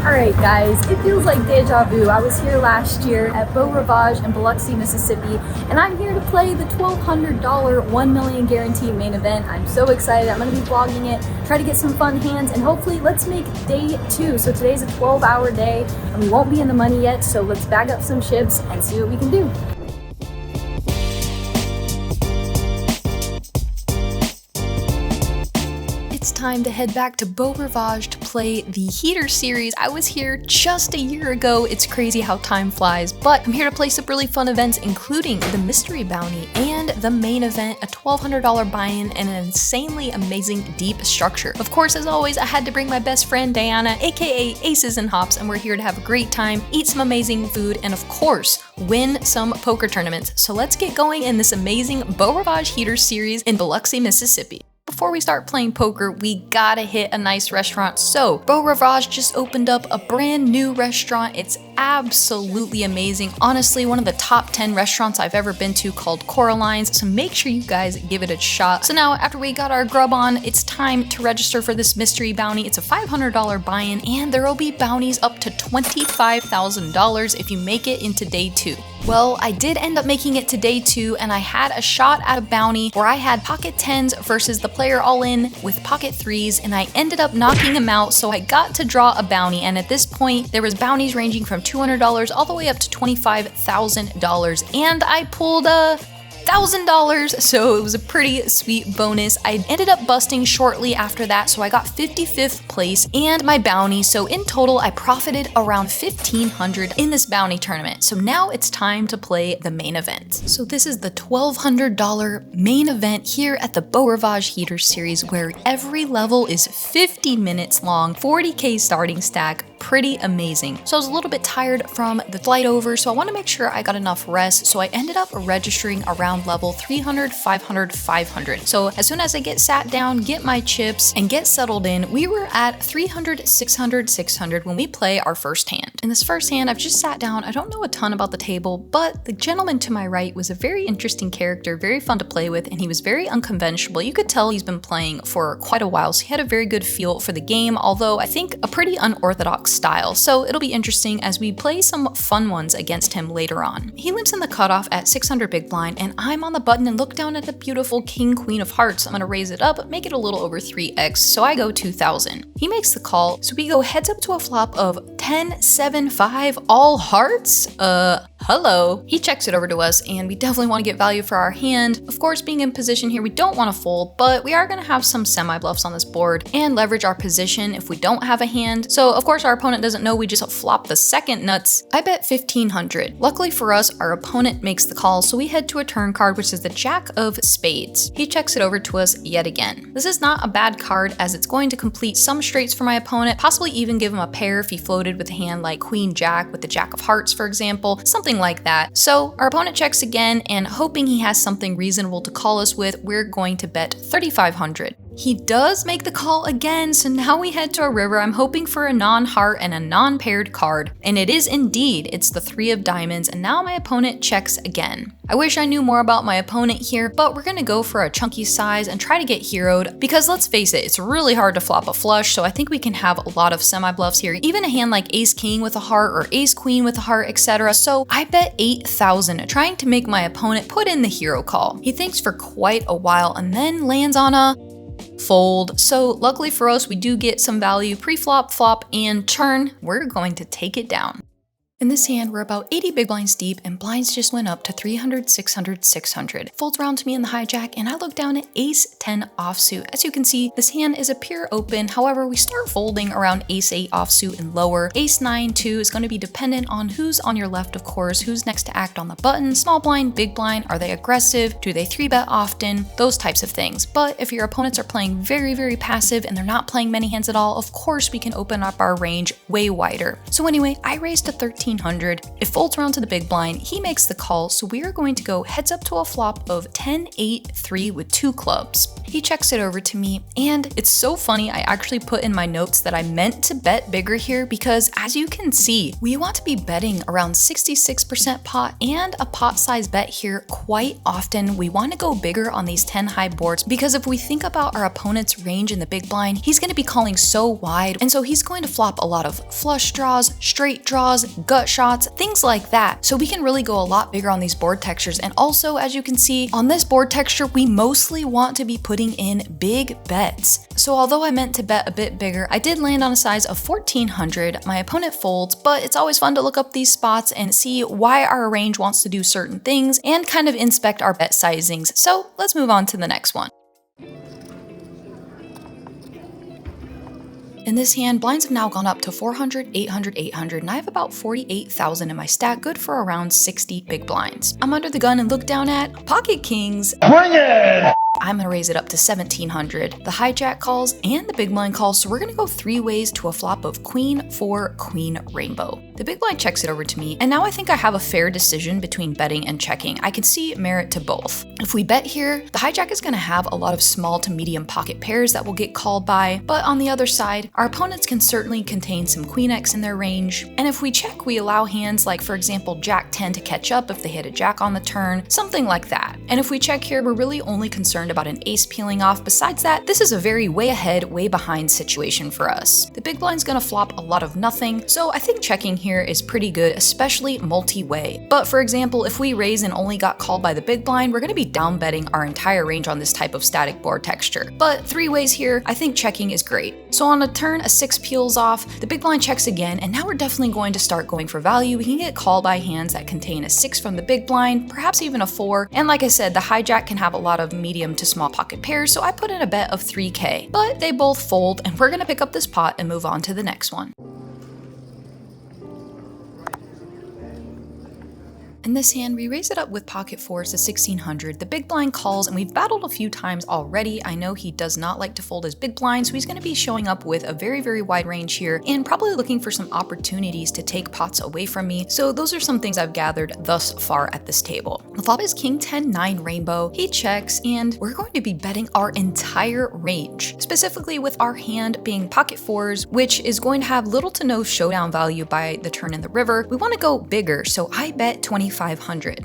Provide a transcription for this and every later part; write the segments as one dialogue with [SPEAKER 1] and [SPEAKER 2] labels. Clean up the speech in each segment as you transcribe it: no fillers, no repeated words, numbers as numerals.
[SPEAKER 1] Alright guys, it feels like deja vu. I was here last year at Beau Rivage in Biloxi, Mississippi, and I'm here to play the $1,200 1 million guarantee main event. I'm so excited. I'm going to be vlogging it, try to get some fun hands, and hopefully let's make day 2. So today's a 12-hour day, and we won't be in the money yet, so let's bag up some chips and see what we can do. It's time to head back to Beau Rivage to play the Heater series. I was here just a year ago. It's crazy how time flies, but I'm here to play some really fun events, including the mystery bounty and the main event, a $1,200 buy-in, and an insanely amazing deep structure. Of course, as always, I had to bring my best friend Diana, aka Aces and Hops, and we're here to have a great time, eat some amazing food, and of course, win some poker tournaments. So let's get going in this amazing Beau Rivage Heater series in Biloxi, Mississippi. Before we start playing poker, we gotta hit a nice restaurant. So, Beau Rivage just opened up a brand new restaurant. It's absolutely amazing. Honestly, one of the top 10 restaurants I've ever been to, called Coraline's, so make sure you guys give it a shot. So now, after we got our grub on, it's time to register for this mystery bounty. It's a $500 buy-in, and there will be bounties up to $25,000 if you make it into day 2. Well, I did end up making it to day 2, and I had a shot at a bounty where I had pocket 10s versus the player all in with pocket 3s, and I ended up knocking him out, so I got to draw a bounty. And at this point, there was bounties ranging from $200 all the way up to $25,000, and I pulled a $1,000, so it was a pretty sweet bonus. I ended up busting shortly after that, so I got 55th place and my bounty. So in total, I profited around $1,500 in this bounty tournament. So now it's time to play the main event. So this is the $1,200 main event here at the Beau Rivage Heater series, where every level is 50 minutes long, 40K starting stack. Pretty amazing. So I was a little bit tired from the flight over, so I want to make sure I got enough rest. So I ended up registering around level 300, 500, 500. So as soon as I get sat down, get my chips, and get settled in, we were at 300, 600, 600 when we play our first hand. In this first hand, I've just sat down. I don't know a ton about the table, but the gentleman to my right was a very interesting character, very fun to play with, and he was very unconventional. You could tell he's been playing for quite a while, so he had a very good feel for the game, although I think a pretty unorthodox style. So it'll be interesting as we play some fun ones against him later on. He limps in the cutoff at 600 big blind, and I'm on the button and look down at the beautiful king queen of hearts. I'm gonna raise it up, make it a little over 3x, so I go 2,000. He makes the call, so we go heads up to a flop of 10, 7, 5, all hearts? Hello. He checks it over to us, and we definitely want to get value for our hand. Of course, being in position here, we don't want to fold, but we are going to have some semi-bluffs on this board and leverage our position if we don't have a hand. So of course, our opponent doesn't know we just flop the second nuts. I bet 1,500. Luckily for us, our opponent makes the call, so we head to a turn card, which is the Jack of Spades. He checks it over to us yet again. This is not a bad card, as it's going to complete some straights for my opponent, possibly even give him a pair if he floated with a hand like Queen Jack with the Jack of Hearts, for example, something like that. So our opponent checks again, and hoping he has something reasonable to call us with, we're going to bet 3,500. He does make the call again, so now we head to a river. I'm hoping for a non-heart and a non-paired card, and it is indeed. It's the 3 of diamonds, and now my opponent checks again. I wish I knew more about my opponent here, but we're gonna go for a chunky size and try to get heroed, because let's face it, it's really hard to flop a flush, so I think we can have a lot of semi-bluffs here, even a hand like ace king with a heart or ace queen with a heart, etc. So I bet 8,000, trying to make my opponent put in the hero call. He thinks for quite a while and then lands on a fold. So luckily for us, we do get some value pre-flop, flop, and turn. We're going to take it down. In this hand, we're about 80 big blinds deep, and blinds just went up to 300, 600, 600. Folds around to me in the hijack, and I look down at ace 10 offsuit. As you can see, this hand is a pure open. However, we start folding around ace 8 offsuit and lower. Ace 9, 2 is going to be dependent on who's on your left, of course, who's next to act on the button, small blind, big blind, are they aggressive, do they 3-bet often, those types of things. But if your opponents are playing very, very passive and they're not playing many hands at all, of course we can open up our range way wider. So anyway, I raised to 13 1600. It folds around to the big blind. He makes the call, so we are going to go heads up to a flop of 10-8-3 with 2 clubs. He checks it over to me, and it's so funny, I actually put in my notes that I meant to bet bigger here because, as you can see, we want to be betting around 66% pot and a pot size bet here quite often. We want to go bigger on these 10 high boards because if we think about our opponent's range in the big blind, he's going to be calling so wide, and so he's going to flop a lot of flush draws, straight draws, gut shots, things like that. So we can really go a lot bigger on these board textures. And also, as you can see, on this board texture, we mostly want to be putting in big bets. So although I meant to bet a bit bigger, I did land on a size of 1400. My opponent folds, but it's always fun to look up these spots and see why our range wants to do certain things and kind of inspect our bet sizings. So let's move on to the next one. In this hand, blinds have now gone up to 400, 800, 800, and I have about 48,000 in my stack, good for around 60 big blinds. I'm under the gun and look down at pocket kings. Bring it! I'm gonna raise it up to 1700. The hijack calls and the big blind calls, so we're gonna go 3 ways to a flop of queen, 4, queen, rainbow. The big blind checks it over to me, and now I think I have a fair decision between betting and checking. I can see merit to both. If we bet here, the hijack is gonna have a lot of small to medium pocket pairs that will get called by, but on the other side, our opponents can certainly contain some queen X in their range, and if we check, we allow hands like, for example, jack 10 to catch up if they hit a jack on the turn, something like that. And if we check here, we're really only concerned about an ace peeling off. Besides that, this is a very way ahead, way behind situation for us. The big blind's gonna flop a lot of nothing, so I think checking here is pretty good, especially multi-way. But for example, if we raise and only got called by the big blind, we're gonna be down betting our entire range on this type of static board texture. But 3 ways here, I think checking is great. So on a turn, a 6 peels off, the big blind checks again, and now we're definitely going to start going for value. We can get called by hands that contain a 6 from the big blind, perhaps even a 4, and like I said, the hijack can have a lot of medium to small pocket pairs, so I put in a bet of 3K. But they both fold, and we're gonna pick up this pot and move on to the next one. In this hand, we raise it up with pocket fours to 1600. The big blind calls, and we've battled a few times already. I know he does not like to fold his big blind, so he's going to be showing up with a very, very wide range here and probably looking for some opportunities to take pots away from me. So those are some things I've gathered thus far at this table. The flop is king 10-9 rainbow. He checks, and we're going to be betting our entire range, specifically with our hand being pocket fours, which is going to have little to no showdown value by the turn in the river. We want to go bigger, so I bet 2500.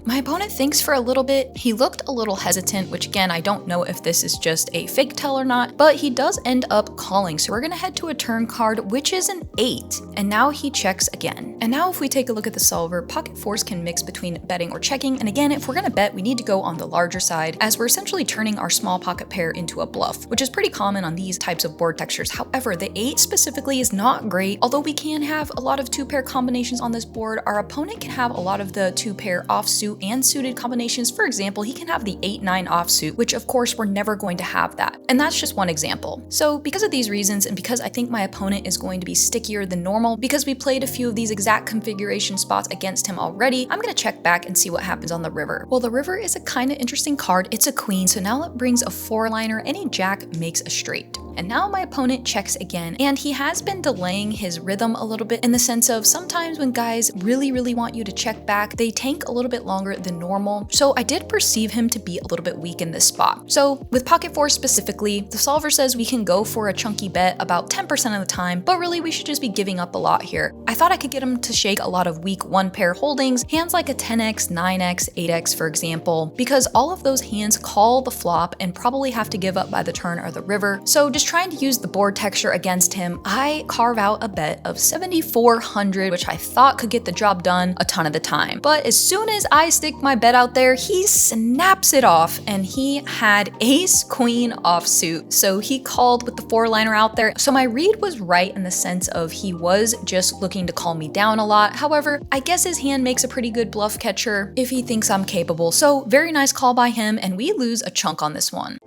[SPEAKER 1] My opponent thinks for a little bit. He looked a little hesitant, which again, I don't know if this is just a fake tell or not, but he does end up calling. So we're gonna head to a turn card, which is an 8. And now he checks again. And now if we take a look at the solver, pocket fours can mix between betting or checking. And again, if we're gonna bet, we need to go on the larger side as we're essentially turning our small pocket pair into a bluff, which is pretty common on these types of board textures. However, the 8 specifically is not great. Although we can have a lot of 2-pair combinations on this board, our opponent can have a lot of the 2-pair offsuit and suited combinations. For example, he can have the 8-9 offsuit, which of course we're never going to have that. And that's just one example. So because of these reasons, and because I think my opponent is going to be stickier than normal, because we played a few of these exact configuration spots against him already, I'm gonna check back and see what happens on the river. Well, the river is a kind of interesting card. It's a queen, so now it brings a 4-liner. Any jack makes a straight. And now my opponent checks again, and he has been delaying his rhythm a little bit in the sense of sometimes when guys really want you to check back, they tank a little bit longer than normal. So I did perceive him to be a little bit weak in this spot. So with pocket fours specifically, the solver says we can go for a chunky bet about 10% of the time, but really we should just be giving up a lot here. I thought I could get him to shake a lot of weak 1-pair holdings, hands like a 10x, 9x, 8x for example, because all of those hands call the flop and probably have to give up by the turn or the river. So just trying to use the board texture against him, I carve out a bet of 7,400, which I thought could get the job done a ton of the time. But as soon as I stick my bet out there, he snaps it off, and he had ace queen offsuit. So he called with the 4-liner out there. So my read was right in the sense of he was just looking to call me down a lot. However, I guess his hand makes a pretty good bluff catcher if he thinks I'm capable. So very nice call by him, and we lose a chunk on this one.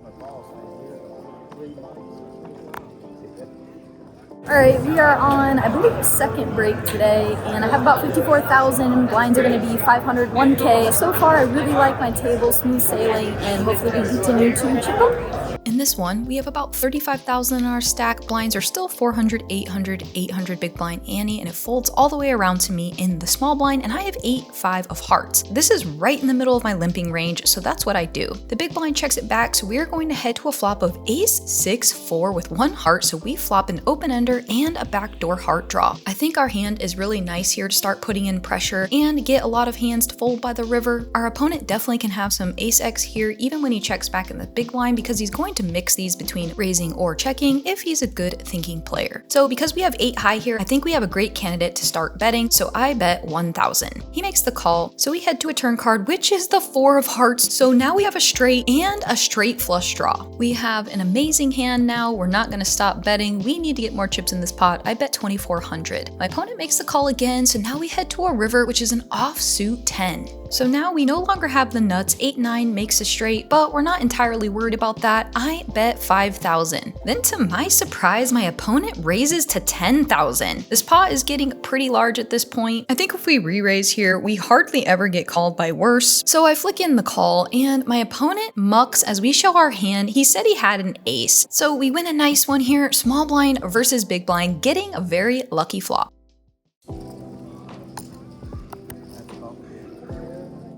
[SPEAKER 2] All right, we are on, I believe, the second break today, and I have about 54,000. Blinds are going to be 500, 1K. So far, I really like my table, smooth sailing, and hopefully we can continue to chip up.
[SPEAKER 1] In this one, we have about 35,000 in our stack. Blinds are still 400, 800, 800 big blind ante, and it folds all the way around to me in the small blind, and I have 8-5 of hearts. This is right in the middle of my limping range, so that's what I do. The big blind checks it back, so we are going to head to a flop of ace, 6, 4 with 1 heart, so we flop an open ender and a backdoor heart draw. I think our hand is really nice here to start putting in pressure and get a lot of hands to fold by the river. Our opponent definitely can have some ace X here, even when he checks back in the big blind, because he's going to mix these between raising or checking if he's a good thinking player. So because we have 8 high here, I think we have a great candidate to start betting, so I bet 1,000. He makes the call, so we head to a turn card, which is the 4 of hearts, so now we have a straight and a straight flush draw. We have an amazing hand now. We're not going to stop betting. We need to get more chips in this pot. I bet 2,400. My opponent makes the call again, so now we head to a river, which is an offsuit 10. So now we no longer have the nuts. 8-9 makes a straight, but we're not entirely worried about that. I bet 5,000. Then to my surprise, my opponent raises to 10,000. This pot is getting pretty large at this point. I think if we re-raise here, we hardly ever get called by worse. So I flick in the call, and my opponent mucks as we show our hand. He said he had an ace. So we win a nice one here, small blind versus big blind, getting a very lucky flop.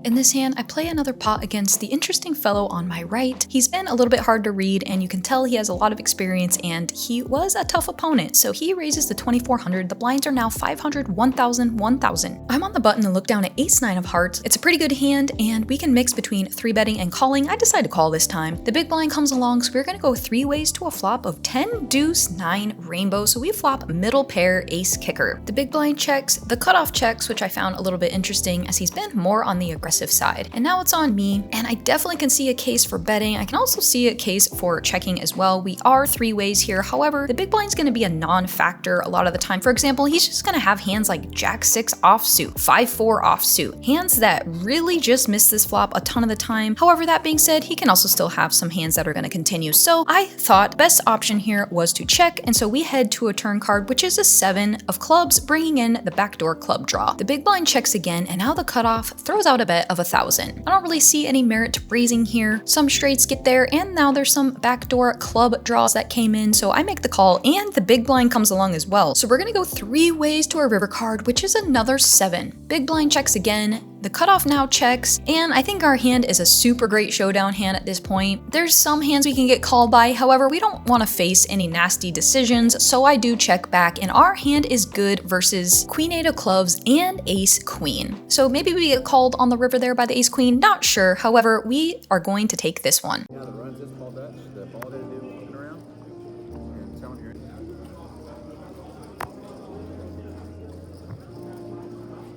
[SPEAKER 1] In this hand, I play another pot against the interesting fellow on my right. He's been a little bit hard to read, and you can tell he has a lot of experience, and he was a tough opponent, so he raises to 2,400. The blinds are now 500, 1,000, 1,000. I'm on the button and look down at ace-9 of hearts. It's a pretty good hand, and we can mix between 3-betting and calling. I decide to call this time. The big blind comes along, so we're gonna go 3 ways to a flop of 10, deuce, 9, rainbow, so we flop middle pair, ace kicker. The big blind checks, the cutoff checks, which I found a little bit interesting as he's been more on the aggressive side. And now it's on me, and I definitely can see a case for betting. I can also see a case for checking as well. We are 3 ways here. However, the big blind's going to be a non-factor a lot of the time. For example, he's just going to have hands like Jack 6 offsuit, 5-4 offsuit, hands that really just miss this flop a ton of the time. However, that being said, he can also still have some hands that are going to continue. So I thought the best option here was to check, and so we head to a turn card, which is a 7 of clubs, bringing in the backdoor club draw. The big blind checks again, and now the cutoff throws out a bet of 1,000. I don't really see any merit to raising here. Some straights get there, and now there's some backdoor club draws that came in, so I make the call, and the big blind comes along as well. So we're gonna go 3 ways to a river card, which is another 7. Big blind checks again. The cutoff now checks, and I think our hand is a super great showdown hand at this point. There's some hands we can get called by, however, we don't want to face any nasty decisions, so I do check back, and our hand is good versus queen 8 of clubs and ace queen. So maybe we get called on the river there by the ace queen, not sure. However, we are going to take this one.
[SPEAKER 3] Yeah, the runs is small Dutch, the ball they do walking around, and telling you.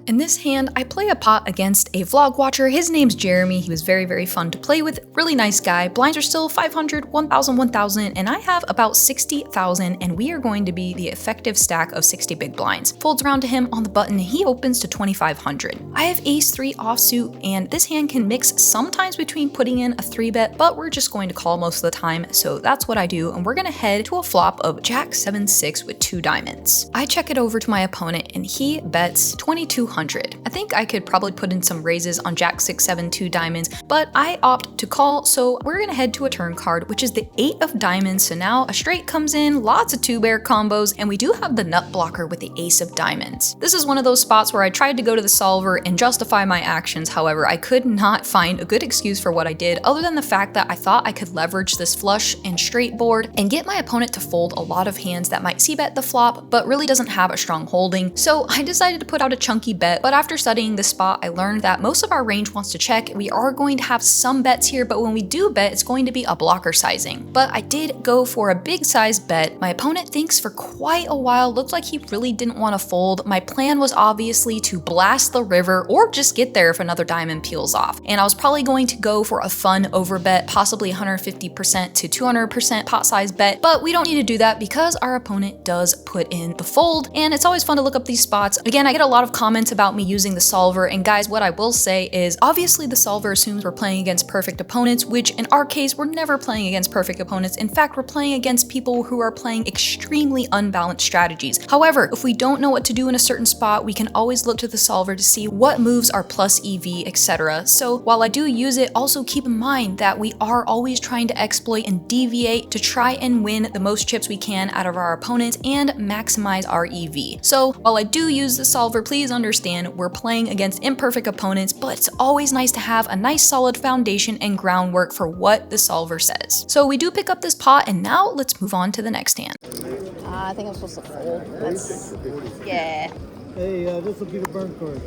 [SPEAKER 1] In this hand, I play a pot against a vlog watcher. His name's Jeremy. He was very, very fun to play with. Really nice guy. Blinds are still 500, 1,000, 1,000, and I have about 60,000, and we are going to be the effective stack of 60 big blinds. Folds around to him on the button, and he opens to 2,500. I have ace 3 offsuit, and this hand can mix sometimes between putting in a 3-bet, but we're just going to call most of the time, so that's what I do, and we're gonna head to a flop of Jack 7-6 with 2 diamonds. I check it over to my opponent, and he bets 2,200. I think I could probably put in some raises on Jack 6-7 2 diamonds, but I opt to call, so we're gonna head to a turn card, which is the 8 of diamonds. So now a straight comes in, lots of 2-bear combos, and we do have the nut blocker with the ace of diamonds. This is one of those spots where I tried to go to the solver and justify my actions. However, I could not find a good excuse for what I did, other than the fact that I thought I could leverage this flush and straight board and get my opponent to fold a lot of hands that might c-bet the flop, but really doesn't have a strong holding. So I decided to put out a chunky bet, but after studying this spot, I learned that most of our range wants to check. We are going to have some bets here, but when we do bet, it's going to be a blocker sizing. But I did go for a big size bet. My opponent thinks for quite a while, looked like he really didn't want to fold. My plan was obviously to blast the river or just get there if another diamond peels off. And I was probably going to go for a fun overbet, possibly 150% to 200% pot size bet, but we don't need to do that because our opponent does put in the fold. And it's always fun to look up these spots. Again, I get a lot of comments about me using the solver, and guys, what I will say is obviously the solver assumes we're playing against perfect opponents, which in our case, we're never playing against perfect opponents. In fact, we're playing against people who are playing extremely unbalanced strategies. However, if we don't know what to do in a certain spot, we can always look to the solver to see what moves are plus EV, etc. So while I do use it, also keep in mind that we are always trying to exploit and deviate to try and win the most chips we can out of our opponents and maximize our EV. So while I do use the solver, please understand we're playing against imperfect opponents, but it's always nice to have a nice solid foundation and groundwork for what the solver says. So we do pick up this pot, and now let's move on to the next hand.
[SPEAKER 2] I think I'm supposed to fold. Yeah.
[SPEAKER 4] Hey, this will be the burn card.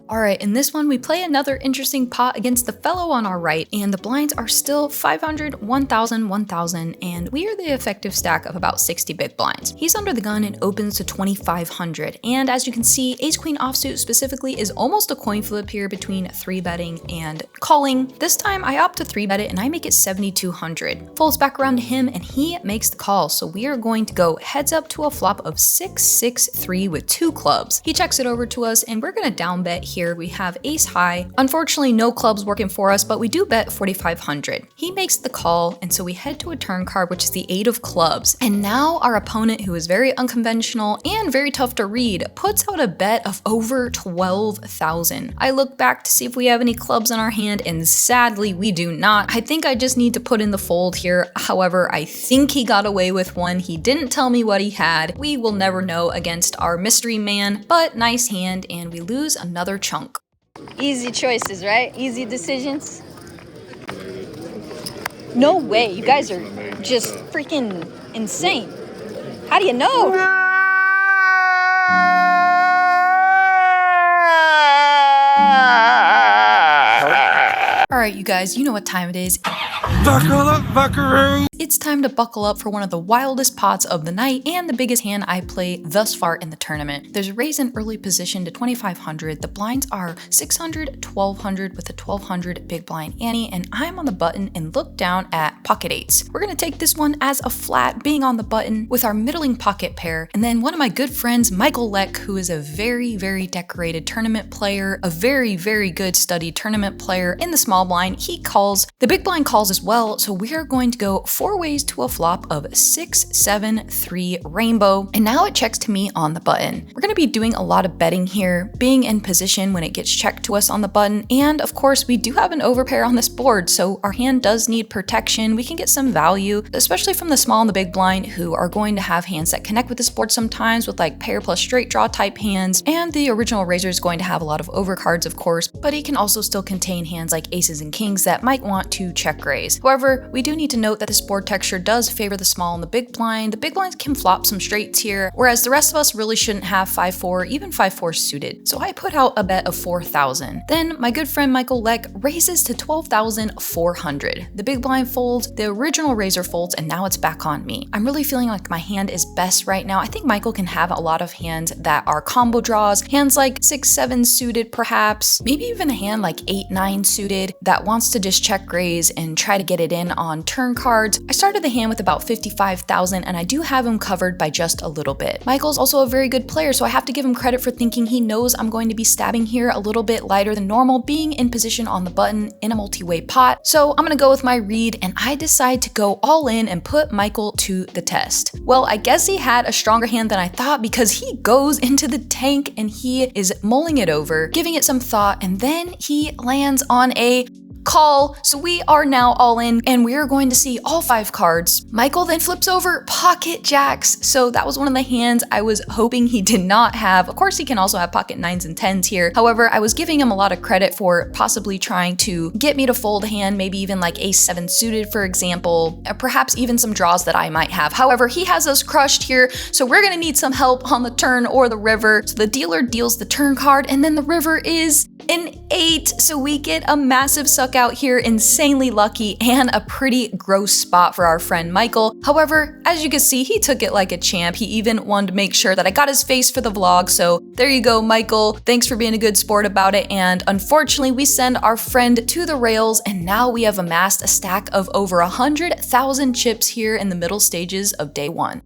[SPEAKER 1] Alright, in this one we play another interesting pot against the fellow on our right, and the blinds are still 500, 1000, 1000, and we are the effective stack of about 60 big blinds. He's under the gun and opens to 2500, and as you can see, ace queen offsuit specifically is almost a coin flip here between 3-betting and calling. This time I opt to 3-bet it and I make it 7200. Folds back around to him and he makes the call, so we are going to go heads up to a flop of 6-6-3 with 2 clubs. He checks it over to us and we're gonna down bet here. We have ace high. Unfortunately, no clubs working for us, but we do bet 4500. He makes the call, and so we head to a turn card, which is the 8 of clubs. And now our opponent, who is very unconventional and very tough to read, puts out a bet of over 12,000. I look back to see if we have any clubs in our hand, and sadly, we do not. I think I just need to put in the fold here. However, I think he got away with one. He didn't tell me what he had. We will never know against our mystery man, but nice hand, and we lose another chunk.
[SPEAKER 2] Easy choices, right? Easy decisions. No way. You guys are just freaking insane. How do you know?
[SPEAKER 1] Alright, you guys, you know what time it is.
[SPEAKER 4] Buckle up, buckaroo!
[SPEAKER 1] It's time to buckle up for one of the wildest pots of the night and the biggest hand I play thus far in the tournament. There's a raise in early position to 2500. The blinds are 600, 1200 with a 1200 big blind ante, and I'm on the button and look down at pocket eights. We're gonna take this one as a flat, being on the button with our middling pocket pair, and then one of my good friends, Michael Leck, who is a very, very decorated tournament player, a very, very good studied tournament player in the small blind. He calls. The big blind calls as well, so we are going to go 4 ways to a flop of 6-7-3 rainbow, and now it checks to me on the button. We're going to be doing a lot of betting here, being in position when it gets checked to us on the button, and of course we do have an overpair on this board, so our hand does need protection. We can get some value, especially from the small and the big blind, who are going to have hands that connect with this board sometimes with like pair plus straight draw type hands, and the original raiser is going to have a lot of overcards, of course, but he can also still contain hands like aces and kings that might want to check raise. However, we do need to note that this board texture does favor the small and the big blind. The big blinds can flop some straights here, whereas the rest of us really shouldn't have 5-4, even 5-4 suited. So I put out a bet of 4,000. Then my good friend Michael Leck raises to 12,400. The big blind folds, the original raiser folds, and now it's back on me. I'm really feeling like my hand is best right now. I think Michael can have a lot of hands that are combo draws, hands like 6-7 suited perhaps, maybe even a hand like 8-9 suited that wants to just check raise and try to get it in on turn cards. I started the hand with about 55,000 and I do have him covered by just a little bit. Michael's also a very good player, so I have to give him credit for thinking he knows I'm going to be stabbing here a little bit lighter than normal, being in position on the button in a multi-way pot. So I'm gonna go with my read and I decide to go all in and put Michael to the test. Well, I guess he had a stronger hand than I thought, because he goes into the tank and he is mulling it over, giving it some thought, and then he lands on a call. So we are now all in and we are going to see all 5 cards. Michael then flips over pocket jacks. So that was one of the hands I was hoping he did not have. Of course, he can also have pocket 9s and 10s here. However, I was giving him a lot of credit for possibly trying to get me to fold a hand, maybe even like ace 7 suited, for example, perhaps even some draws that I might have. However, he has us crushed here. So we're gonna need some help on the turn or the river. So the dealer deals the turn card and then the river is an 8. So we get a massive suck out here, insanely lucky, and a pretty gross spot for our friend Michael. However, as you can see, he took it like a champ. He even wanted to make sure that I got his face for the vlog. So there you go, Michael. Thanks for being a good sport about it. And unfortunately, we send our friend to the rails, and now we have amassed a stack of over 100,000 chips here in the middle stages of day 1.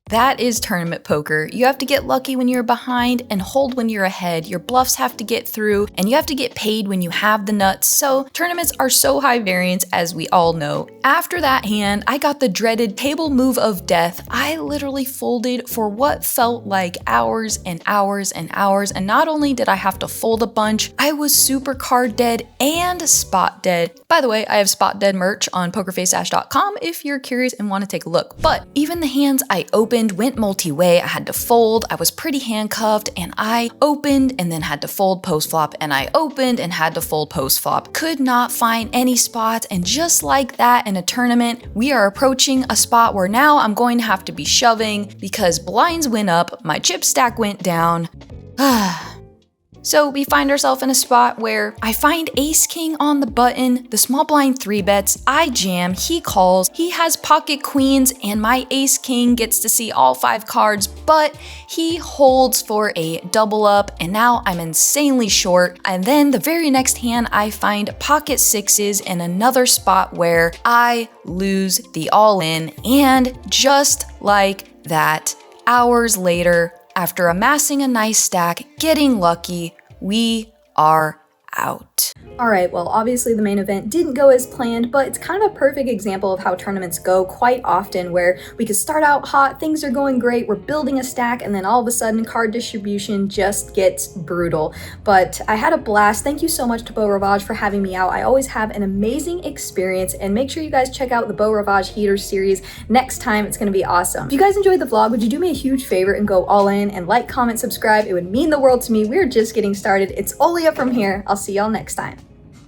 [SPEAKER 1] That is tournament poker. You have to get lucky when you're behind and hold when you're ahead. Your bluffs have to get through and you have to get paid when you have the nuts. So tournaments are so high variance, as we all know. After that hand, I got the dreaded table move of death. I literally folded for what felt like hours and hours and hours. And not only did I have to fold a bunch, I was super card dead and spot dead. By the way, I have spot dead merch on pokerfaceash.com if you're curious and want to take a look. But even the hands I opened went multi-way. I had to fold. I was pretty handcuffed and I opened and then had to fold post flop, and I opened and had to fold post flop. Could not find any spots, and just like that in a tournament, we are approaching a spot where now I'm going to have to be shoving because blinds went up, my chip stack went down. So we find ourselves in a spot where I find ace king on the button, the small blind 3-bets, I jam, he calls, he has pocket queens, and my ace king gets to see all 5 cards, but he holds for a double up, and now I'm insanely short. And then the very next hand, I find pocket 6s in another spot where I lose the all in, and just like that, hours later, after amassing a nice stack, getting lucky, we are out.
[SPEAKER 2] Alright, well obviously the main event didn't go as planned, but it's kind of a perfect example of how tournaments go quite often, where we could start out hot, things are going great, we're building a stack, and then all of a sudden card distribution just gets brutal. But I had a blast. Thank you so much to Beau Rivage for having me out. I always have an amazing experience, and make sure you guys check out the Beau Rivage Heater series next time. It's going to be awesome. If you guys enjoyed the vlog, would you do me a huge favor and go all in and like, comment, subscribe? It would mean the world to me. We're just getting started. It's only up from here. I'll see y'all next time.